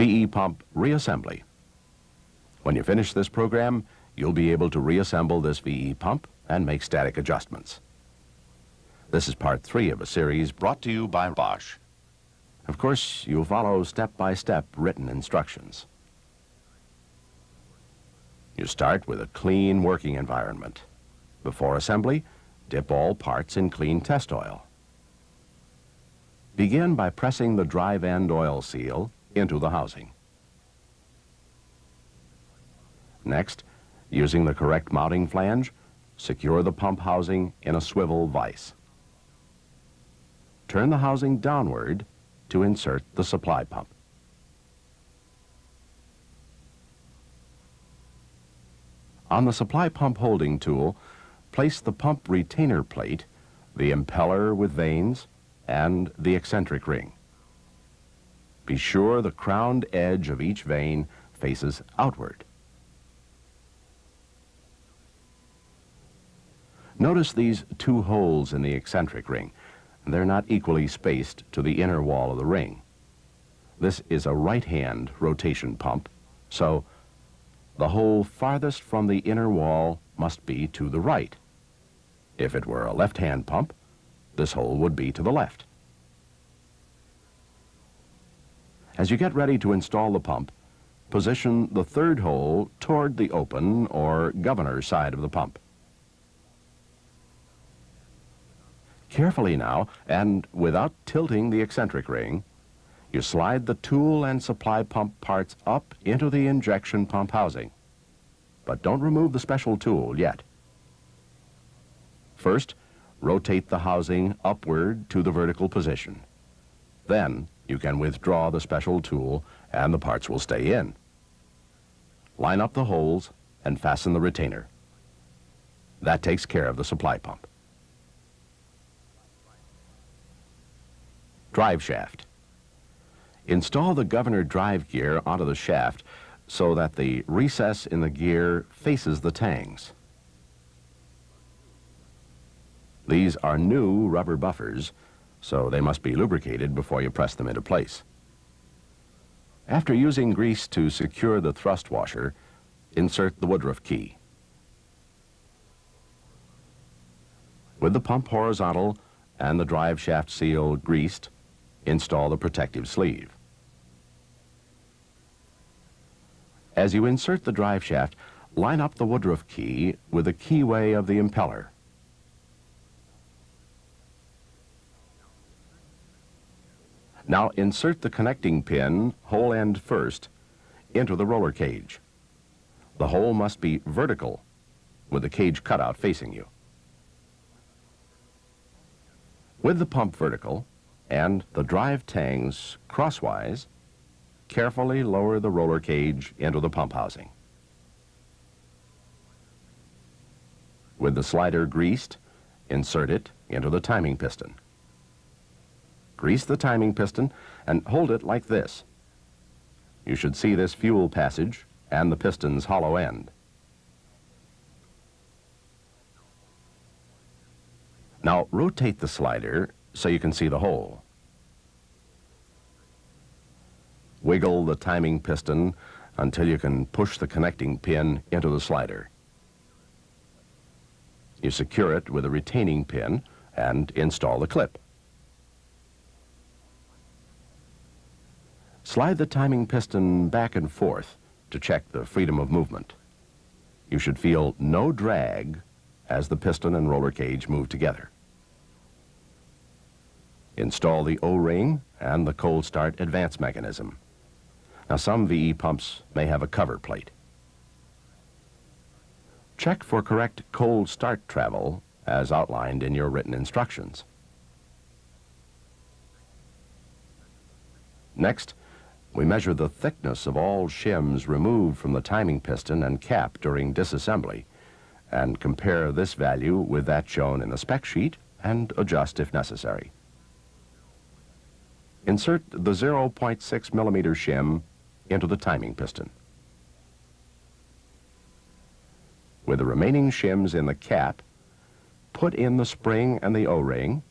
VE pump reassembly. When you finish this program, you'll be able to reassemble this VE pump and make static adjustments. This is part 3 of a series brought to you by Bosch. Of course, you'll follow step-by-step written instructions. You start with a clean working environment. Before assembly, dip all parts in clean test oil. Begin by pressing the drive end oil seal into the housing. Next, using the correct mounting flange, secure the pump housing in a swivel vise. Turn the housing downward to insert the supply pump. On the supply pump holding tool, place the pump retainer plate, the impeller with vanes, and the eccentric ring. Be sure the crowned edge of each vane faces outward. Notice these 2 holes in the eccentric ring. They're not equally spaced to the inner wall of the ring. This is a right-hand rotation pump, so the hole farthest from the inner wall must be to the right. If it were a left-hand pump, this hole would be to the left. As you get ready to install the pump, position the 3rd hole toward the open or governor side of the pump. Carefully now, and without tilting the eccentric ring, you slide the tool and supply pump parts up into the injection pump housing. But don't remove the special tool yet. First, rotate the housing upward to the vertical position. Then, you can withdraw the special tool and the parts will stay in. Line up the holes and fasten the retainer. That takes care of the supply pump. Drive shaft. Install the governor drive gear onto the shaft so that the recess in the gear faces the tangs. These are new rubber buffers, so they must be lubricated before you press them into place. After using grease to secure the thrust washer, insert the woodruff key. With the pump horizontal and the drive shaft seal greased, install the protective sleeve. As you insert the drive shaft, line up the woodruff key with the keyway of the impeller. Now insert the connecting pin, hole end first, into the roller cage. The hole must be vertical, with the cage cutout facing you. With the pump vertical and the drive tangs crosswise, carefully lower the roller cage into the pump housing. With the slider greased, insert it into the timing piston. Grease the timing piston and hold it like this. You should see this fuel passage and the piston's hollow end. Now rotate the slider so you can see the hole. Wiggle the timing piston until you can push the connecting pin into the slider. You secure it with a retaining pin and install the clip. Slide the timing piston back and forth to check the freedom of movement. You should feel no drag as the piston and roller cage move together. Install the O-ring and the cold start advance mechanism. Now some VE pumps may have a cover plate. Check for correct cold start travel as outlined in your written instructions. Next, we measure the thickness of all shims removed from the timing piston and cap during disassembly and compare this value with that shown in the spec sheet and adjust if necessary. Insert the 0.6 millimeter shim into the timing piston. With the remaining shims in the cap, put in the spring and the O-ring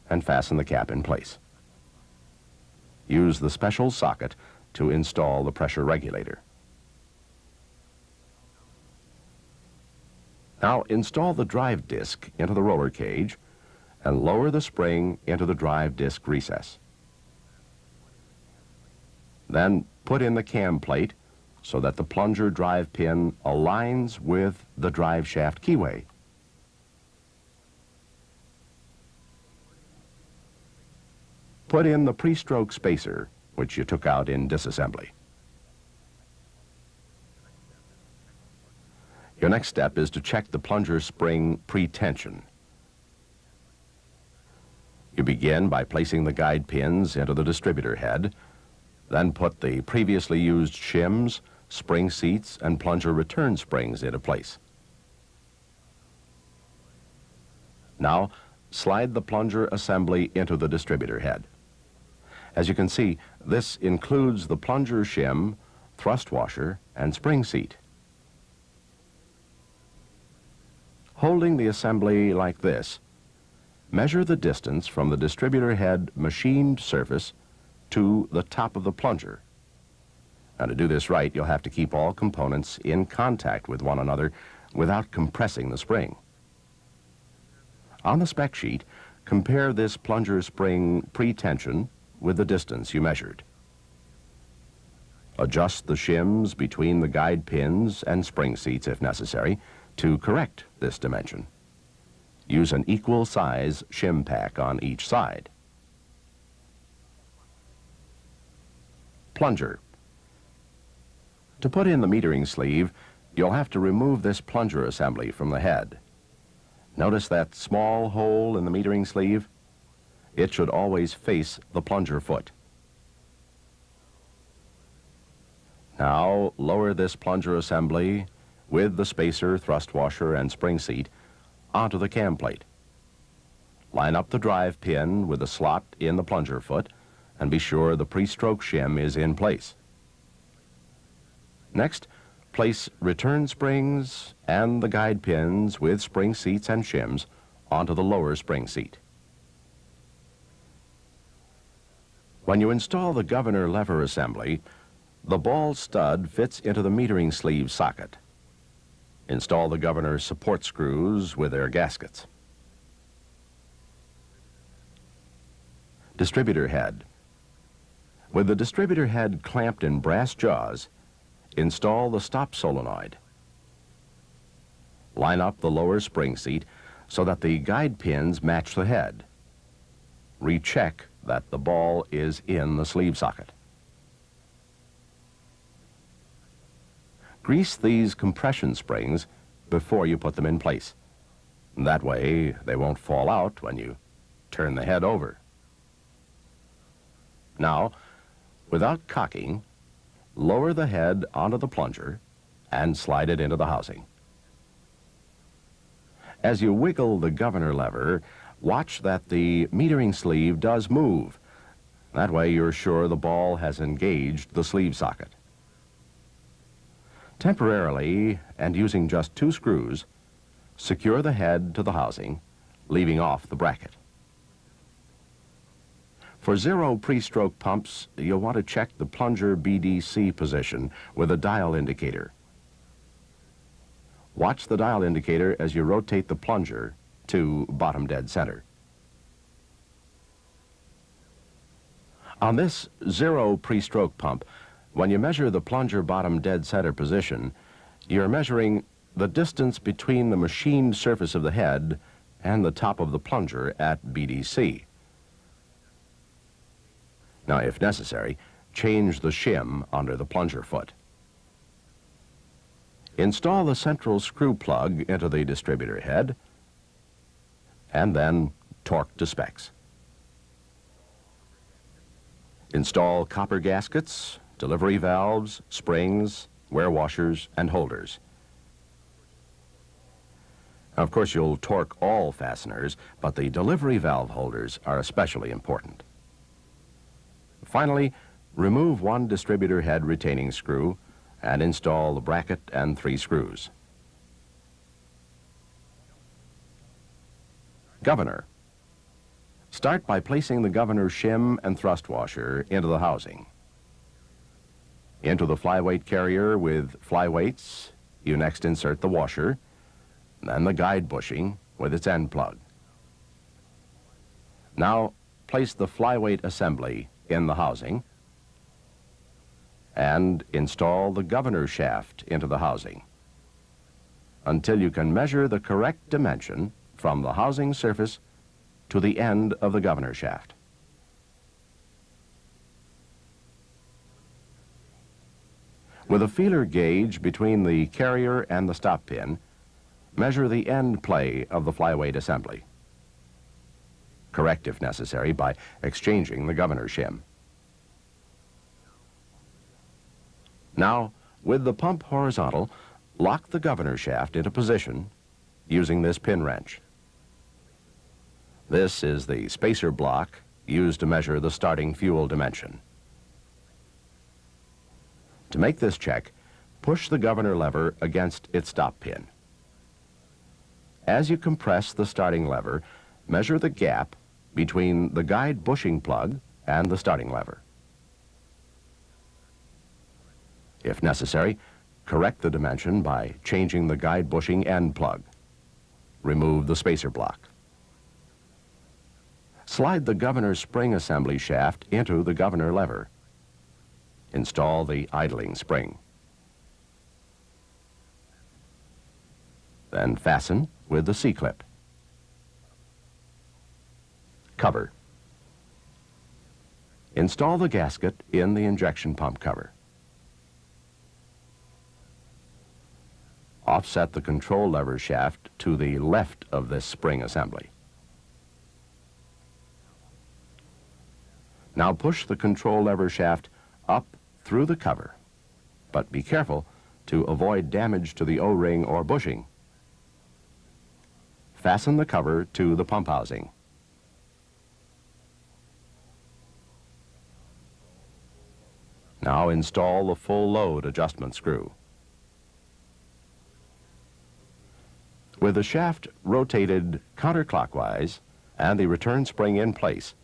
and fasten the cap in place. Use the special socket to install the pressure regulator. Now install the drive disc into the roller cage and lower the spring into the drive disc recess. Then put in the cam plate so that the plunger drive pin aligns with the drive shaft keyway. Put in the pre-stroke spacer, which you took out in disassembly. Your next step is to check the plunger spring pre-tension. You begin by placing the guide pins into the distributor head, then put the previously used shims, spring seats, and plunger return springs into place. Now, slide the plunger assembly into the distributor head. As you can see, this includes the plunger shim, thrust washer, and spring seat. Holding the assembly like this, measure the distance from the distributor head machined surface to the top of the plunger. Now, to do this right, you'll have to keep all components in contact with one another without compressing the spring. On the spec sheet, compare this plunger spring pre-tension with the distance you measured. Adjust the shims between the guide pins and spring seats if necessary to correct this dimension. Use an equal size shim pack on each side. Plunger. To put in the metering sleeve, you'll have to remove this plunger assembly from the head. Notice that small hole in the metering sleeve? It should always face the plunger foot. Now lower this plunger assembly with the spacer, thrust washer, and spring seat onto the cam plate. Line up the drive pin with the slot in the plunger foot and be sure the pre-stroke shim is in place. Next, place return springs and the guide pins with spring seats and shims onto the lower spring seat. When you install the governor lever assembly, the ball stud fits into the metering sleeve socket. Install the governor support screws with their gaskets. Distributor head. With the distributor head clamped in brass jaws, install the stop solenoid. Line up the lower spring seat so that the guide pins match the head. Recheck that the ball is in the sleeve socket. Grease these compression springs before you put them in place. That way they won't fall out when you turn the head over. Now, without cocking, lower the head onto the plunger and slide it into the housing. As you wiggle the governor lever, watch that the metering sleeve does move. That way you're sure the ball has engaged the sleeve socket. Temporarily, and using just 2 screws, secure the head to the housing, leaving off the bracket. For zero pre-stroke pumps, you'll want to check the plunger BDC position with a dial indicator. Watch the dial indicator as you rotate the plunger to bottom dead center. On this zero pre-stroke pump, when you measure the plunger bottom dead center position, you're measuring the distance between the machined surface of the head and the top of the plunger at BDC. Now, if necessary, change the shim under the plunger foot. Install the central screw plug into the distributor head and then torque to specs. Install copper gaskets, delivery valves, springs, wear washers, and holders. Now, of course, you'll torque all fasteners, but the delivery valve holders are especially important. Finally, remove one distributor head retaining screw and install the bracket and 3 screws. Governor. Start by placing the governor shim and thrust washer into the housing. Into the flyweight carrier with flyweights, you next insert the washer, then the guide bushing with its end plug. Now place the flyweight assembly in the housing and install the governor shaft into the housing until you can measure the correct dimension from the housing surface to the end of the governor shaft. With a feeler gauge between the carrier and the stop pin, measure the end play of the flyweight assembly. Correct, if necessary, by exchanging the governor shim. Now, with the pump horizontal, lock the governor shaft into position using this pin wrench. This is the spacer block used to measure the starting fuel dimension. To make this check, push the governor lever against its stop pin. As you compress the starting lever, measure the gap between the guide bushing plug and the starting lever. If necessary, correct the dimension by changing the guide bushing end plug. Remove the spacer block. Slide the governor spring assembly shaft into the governor lever. Install the idling spring. Then fasten with the C-clip. Cover. Install the gasket in the injection pump cover. Offset the control lever shaft to the left of this spring assembly. Now push the control lever shaft up through the cover, but be careful to avoid damage to the O-ring or bushing. Fasten the cover to the pump housing. Now install the full load adjustment screw. With the shaft rotated counterclockwise and the return spring in place,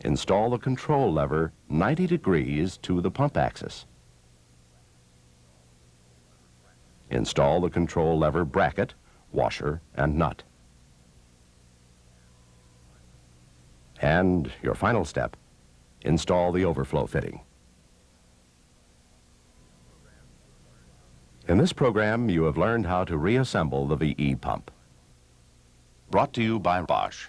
install the control lever 90 degrees to the pump axis. Install the control lever bracket, washer, and nut. And your final step, install the overflow fitting. In this program, you have learned how to reassemble the VE pump. Brought to you by Bosch.